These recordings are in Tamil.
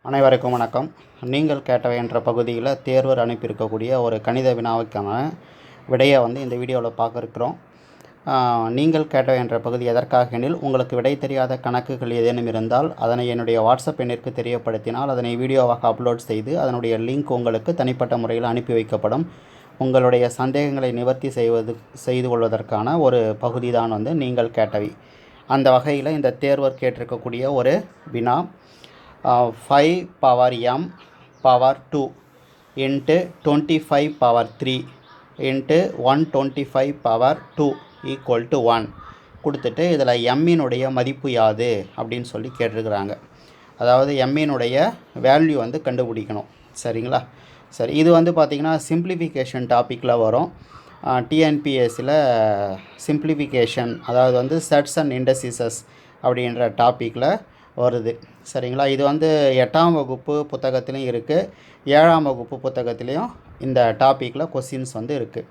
அனைவருக்கும் வணக்கம். நீங்கள் கேட்டவை என்ற பகுதியில் தேர்வர் அனுப்பியிருக்கக்கூடிய ஒரு கணித வினாவுக்கான விடையை இந்த வீடியோவில் பார்க்க இருக்கிறோம். நீங்கள் கேட்டவை என்ற பகுதி எதற்காக எனில், உங்களுக்கு விடை தெரியாத கணக்குகள் ஏதேனும் இருந்தால் அதனை என்னுடைய வாட்ஸ்அப் எண்ணிற்கு தெரியப்படுத்தினால் அதனை வீடியோவாக அப்லோட் செய்து அதனுடைய லிங்க் உங்களுக்கு தனிப்பட்ட முறையில் அனுப்பி வைக்கப்படும். உங்களுடைய சந்தேகங்களை நிவர்த்தி செய்து கொள்வதற்கான ஒரு பகுதி தான் நீங்கள் கேட்டவை. அந்த வகையில் இந்த தேர்வர் கேட்டிருக்கக்கூடிய ஒரு வினா 5 power m power 2 into 25 power 3 into 125 power 2 equal to 1 கொடுத்துட்டு இதில் எம்மினுடைய மதிப்பு யாது அப்படின்னு சொல்லி கேட்டிருக்கிறாங்க. அதாவது எம்மினுடைய வேல்யூ கண்டுபிடிக்கணும். சரிங்களா? சரி, இது பார்த்திங்கன்னா சிம்பிளிஃபிகேஷன் டாப்பிக்கில் வரும். டிஎன்பிஎஸ்சியில் சிம்பிளிஃபிகேஷன், அதாவது செட்ஸ் அண்ட் இண்டசிசஸ் அப்படின்ற டாப்பிக்கில் வருது. சரிங்களா? இது 8ஆம் வகுப்பு புத்தகத்திலையும் இருக்குது, 7ஆம் வகுப்பு புத்தகத்திலையும் இந்த டாப்பிக்கில் கொஸ்டின்ஸ் இருக்குது.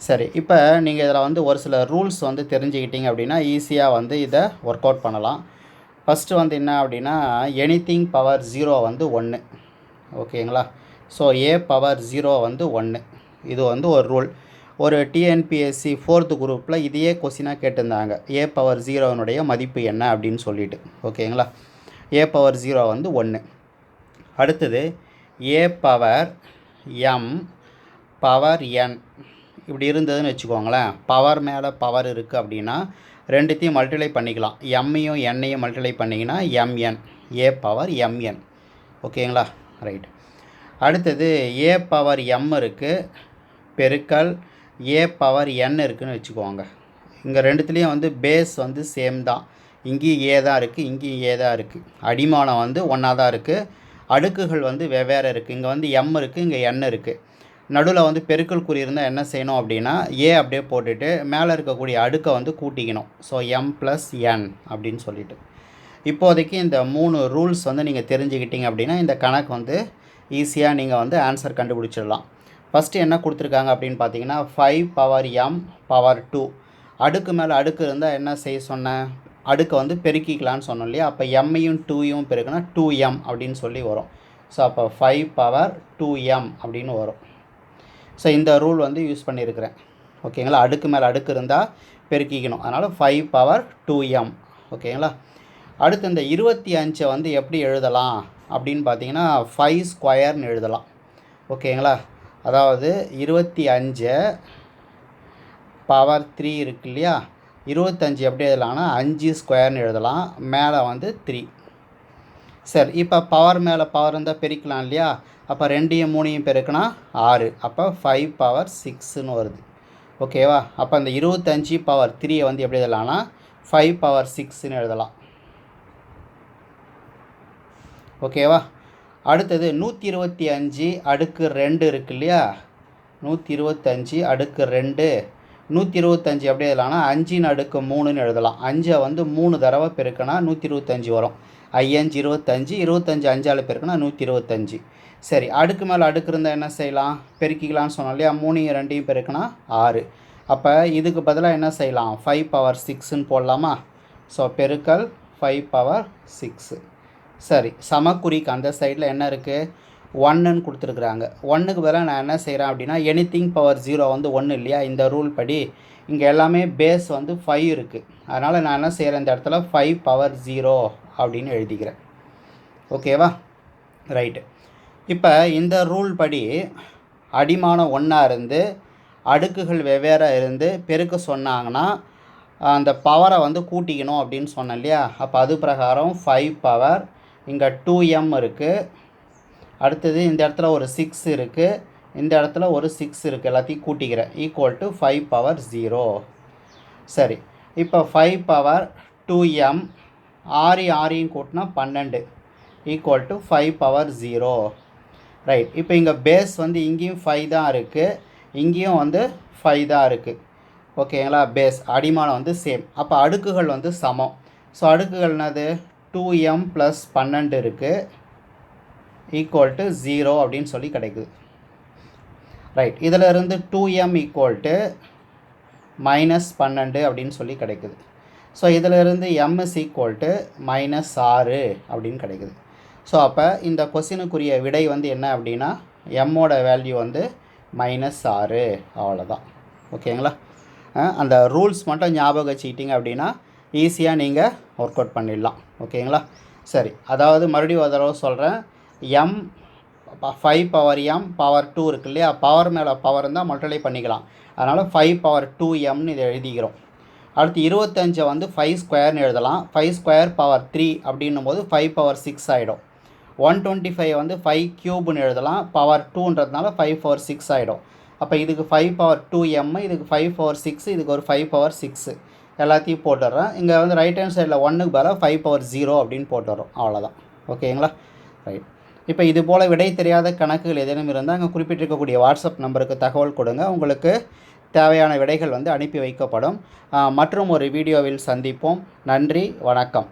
சரி, இப்போ நீங்கள் இதில் ஒரு சில ரூல்ஸ் தெரிஞ்சுக்கிட்டீங்க அப்படின்னா ஈஸியாக இதை ஒர்க் அவுட் பண்ணலாம். ஃபஸ்ட்டு என்ன அப்படின்னா, எனிதிங் பவர் 0 1. ஓகேங்களா? So a power 0 1. இது ஒரு ரூல். ஒரு டிஎன்பிஎஸ்சி 4th குரூப்பில் இதையே கொஸ்டினாக கேட்டிருந்தாங்க. ஏ பவர் 0னுடைய மதிப்பு என்ன அப்படின்னு சொல்லிட்டு. ஓகேங்களா? A power 0 1. அடுத்தது a power M power n இப்படி இருந்ததுன்னு வச்சுக்கோங்களேன். பவர் மேலே பவர் இருக்குது அப்படின்னா ரெண்டுத்தையும் மல்டிப்ளை பண்ணிக்கலாம். எம்மையும் எண்ணையும் மல்டிப்ளை பண்ணிங்கன்னா எம்என், ஏ பவர் எம்என். ஓகேங்களா? ரைட். அடுத்தது ஏ பவர் எம் இருக்குது பெருக்கல் ஏ பவர் என் இருக்குதுன்னு வச்சுக்கோங்க. இங்கே ரெண்டுத்துலேயும் பேஸ் சேம் தான். இங்கேயும் ஏ தான் இருக்குது, இங்கேயும் ஏ தான் இருக்குது. அடிமானம் ஒன்றா தான் இருக்குது. அடுக்குகள் வெவ்வேறு இருக்குது. இங்கே எம் இருக்குது, இங்கே என் இருக்குது. நடுவில் பெருக்கல் குறி இருந்தால் என்ன செய்யணும் அப்படின்னா ஏ அப்படியே போட்டுட்டு மேலே இருக்கக்கூடிய அடுக்கை கூட்டிக்கணும். ஸோ எம் ப்ளஸ் என் அப்படின்னு சொல்லிட்டு. இப்போதைக்கு இந்த 3 ரூல்ஸ் நீங்கள் தெரிஞ்சுக்கிட்டீங்க அப்படின்னா இந்த கணக்கு ஈஸியாக நீங்கள் ஆன்சர் கண்டுபிடிச்சிடலாம். ஃபஸ்ட்டு என்ன கொடுத்துருக்காங்க அப்படின்னு பார்த்தீங்கன்னா 5 பவர் எம் பவர் 2. அடுக்கு மேலே அடுக்கு இருந்தால் என்ன செய்ய சொன்னேன், அடுக்கை பெருக்கிக்கலான்னு சொன்னோம் இல்லையா? அப்போ எம்மையும் 2யும் பெருக்குனா 2m அப்படின்னு சொல்லி வரும். ஸோ அப்போ 5 பவர் 2m அப்படின்னு வரும். ஸோ இந்த ரூல் யூஸ் பண்ணியிருக்கிறேன். ஓகேங்களா? அடுக்கு மேலே அடுக்கு இருந்தால் பெருக்கிக்கணும். அதனால் 5 பவர் 2m. ஓகேங்களா? அடுத்து இந்த 25 எப்படி எழுதலாம் அப்படின்னு பார்த்தீங்கன்னா 5 ஸ்கொயர்னு எழுதலாம். ஓகேங்களா? அதாவது 25 பவர் 3 இருக்கு இல்லையா? 25 எப்படி எழுதலாம்னா 5 ஸ்கொயர்னு எழுதலாம். மேலே 3. சரி, இப்போ பவர் மேலே பவர் இருந்தால் பெருக்கலாம் இல்லையா? அப்போ 2யும் 3யும் பெருக்குனா 6. அப்போ 5 பவர் 6ன்னு வருது. ஓகேவா? அப்போ அந்த 25 பவர் 3 எப்படி எழுதலாம்னா 5 பவர் 6ன்னு எழுதலாம். ஓகேவா? அடுத்தது 125 அடுக்கு 2 இருக்கு இல்லையா? 125 அடுக்கு 2. 125 எப்படி எழுதலாம்னா 5 அடுக்கு 3ன்னு எழுதலாம். 5 3 தடவை பெருக்கினா 125 வரும். 5 25, 25 5ஆல் பெருக்கினா 125. சரி, அடுக்கு மேலே அடுக்கு இருந்தால் என்ன செய்யலாம், பெருக்கிக்கலாம்னு சொன்னோம் இல்லையா? 3யும் 2யும் பெருக்கினா 6. அப்போ இதுக்கு பதிலாக என்ன செய்யலாம், 5 பவர் 6ன்னு போடலாமா? ஸோ பெருக்கல் 5 பவர் 6. சரி, சமக்குறிக்கு அந்த சைடில் என்ன இருக்குது, 1ன்னு கொடுத்துருக்குறாங்க. 1க்கு பதிலாக நான் என்ன செய்கிறேன் அப்படின்னா எனிதிங் பவர் 0 1 இல்லையா? இந்த ரூல் படி இங்கே எல்லாமே பேஸ் 5 இருக்குது. அதனால் நான் என்ன செய்கிறேன், இந்த இடத்துல 5 பவர் 0 அப்படின்னு எழுதிக்கிறேன். ஓகேவா? ரைட்டு. இப்போ இந்த ரூல் படி அடிமானம் 1 இருந்து அடுக்குகள் வெவ்வேறு இருந்து பெருக்க சொன்னாங்கன்னா அந்த பவரை கூட்டிக்கணும் அப்படின்னு சொன்னேன் இல்லையா? அப்போ அது பிரகாரம் 5 பவர், இங்கே 2m இருக்குது. அடுத்தது இந்த இடத்துல ஒரு 6 இருக்குது, இந்த இடத்துல ஒரு 6 இருக்குது. எல்லாத்தையும் கூட்டிக்கிறேன். Equal to 5 power 0. சரி, இப்போ 5 பவர் 2m 6 கூட்டினா 12 ஈக்குவல் டு 5 பவர் 0. ரைட். இப்போ இங்கே பேஸ் இங்கேயும் 5 தான் இருக்குது, இங்கேயும் 5 தான் இருக்குது. ஓகேங்களா? பேஸ் அடிமானம் சேம். அப்போ அடுக்குகள் சமம். ஸோ அடுக்குகள் என்னது, 2m + 12 இருக்குது ஈக்குவல் டு 0 அப்படின்னு சொல்லி கிடைக்குது. ரைட். இதில் இருந்து 2m ஈக்குவல் டு -12 அப்படின்னு சொல்லி கிடைக்குது. ஸோ இதில் இருந்து m = -6 அப்படின்னு கிடைக்குது. ஸோ அப்போ இந்த கொஸ்டினுக்குரிய விடை வந்து என்ன அப்படின்னா எம்மோட வேல்யூ வந்து -6 அவ்வளோதான். ஓகேங்களா? அந்த ரூல்ஸ் மட்டும் ஞாபகம் வச்சுக்கிட்டிங்க அப்படின்னா ஈஸியாக நீங்கள் ஒர்க் அவுட் பண்ணிடலாம். ஓகேங்களா? சரி, அதாவது மறுபடியும் ஒரு தடவை சொல்கிறேன். எம் 5 பவர் m பவர் 2 இருக்கு இல்லையா, பவர் மேலே பவர் இருந்தால் மல்டிப்ளை பண்ணிக்கலாம். அதனால் 5 பவர் 2mனு இதை எழுதிக்கிறோம். அடுத்து 25 வந்து 5 ஸ்கொயர்னு எழுதலாம். 5 ஸ்கொயர் பவர் 3 அப்படின்னும் போது 5 பவர் 6 ஆகிடும். 125 வந்து 5 க்யூப்னு எழுதலாம். பவர் 2ன்றதுனால 5 பவர் 6 ஆகிடும். அப்போ இதுக்கு 5 பவர் 2m, இதுக்கு 5 பவர் 6, இதுக்கு ஒரு 5 பவர் 6 எல்லாத்தையும் போட்டுடுறேன். இங்கே வந்து ரைட் ஹேண்ட் சைடில் 1க்கு பதிலாக 5 பவர் 0 அப்படின்னு போட்டுடுறோம். அவ்வளோதான். ஓகேங்களா? ரைட். இப்போ இது போல் விடை தெரியாத கணக்குகள் ஏதேனும் இருந்தால் அங்கே குறிப்பிட்டிருக்கக்கூடிய வாட்ஸ்அப் நம்பருக்கு தகவல் கொடுங்க. உங்களுக்கு தேவையான விடைகள் வந்து அனுப்பி வைக்கப்படும். மற்றும் ஒரு வீடியோவில் சந்திப்போம். நன்றி, வணக்கம்.